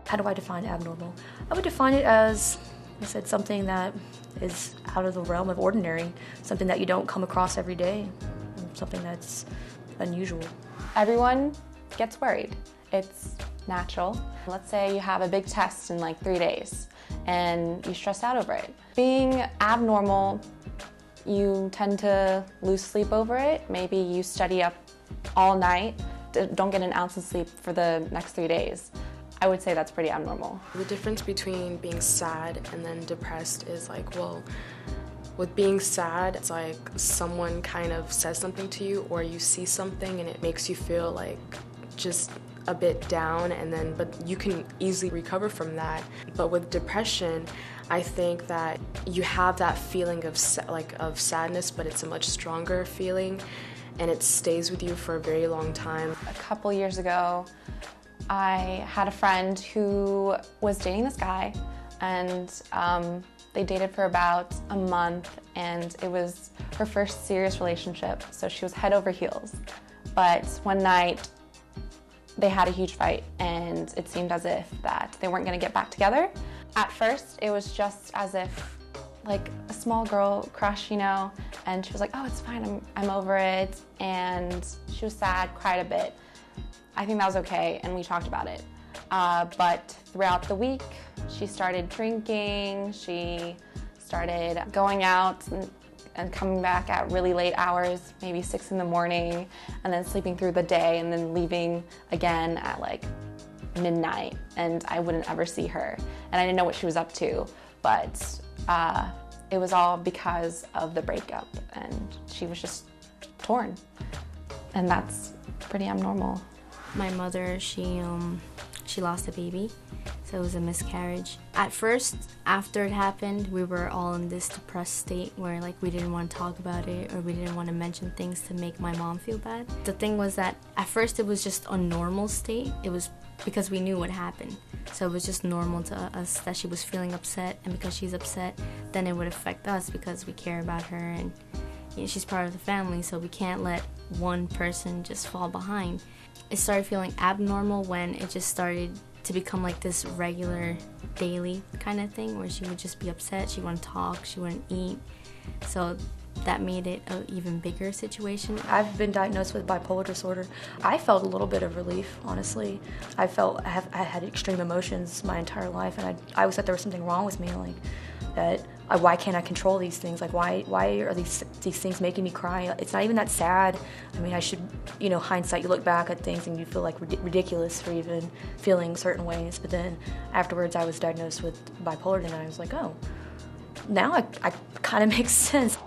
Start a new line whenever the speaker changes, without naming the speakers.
How do I define abnormal? I would define it as, I said, something that is out of the realm of ordinary, something that you don't come across every day, something that's unusual.
Everyone gets worried. It's natural. Let's say you have a big test in like 3 days and you stress out over it. Being abnormal, you tend to lose sleep over it. Maybe you study up all night, don't get an ounce of sleep for the next 3 days. I would say that's pretty abnormal.
The difference between being sad and then depressed is like, well, with being sad, it's like someone kind of says something to you or you see something and it makes you feel like just a bit down, and then but you can easily recover from that. But with depression, I think that you have that feeling of sadness, but it's a much stronger feeling and it stays with you for a very long time.
A couple years ago, I had a friend who was dating this guy, and they dated for about a month, and it was her first serious relationship, so she was head over heels. But one night, they had a huge fight, and it seemed as if that they weren't going to get back together. At first, it was just as if like a small girl crush, you know, and she was like, oh, it's fine, I'm over it, and she was sad, cried a bit. I think that was okay, and we talked about it. But throughout the week, she started drinking, she started going out and coming back at really late hours, maybe 6 in the morning, and then sleeping through the day, and then leaving again at like midnight, and I wouldn't ever see her. And I didn't know what she was up to, but it was all because of the breakup, and she was just torn. And that's pretty abnormal.
My mother, she lost a baby, so it was a miscarriage. At first, after it happened, we were all in this depressed state where like we didn't want to talk about it, or we didn't want to mention things to make my mom feel bad. The thing was that at first it was just a normal state. It was because we knew what happened. So it was just normal to us that she was feeling upset, and because she's upset, then it would affect us because we care about her, and you know, she's part of the family, so we can't let one person just fall behind. It started feeling abnormal when it just started to become like this regular daily kind of thing where she would just be upset, she wouldn't talk, she wouldn't eat. So that made it an even bigger situation.
I've been diagnosed with bipolar disorder. I felt a little bit of relief, honestly. I had extreme emotions my entire life, and I always thought there was something wrong with me, like that. Why can't I control these things? Like why are these things making me cry? It's not even that sad. I mean, I should, you know, hindsight, you look back at things and you feel like ridiculous for even feeling certain ways. But then afterwards, I was diagnosed with bipolar, and I was like, oh, now I kind of makes sense.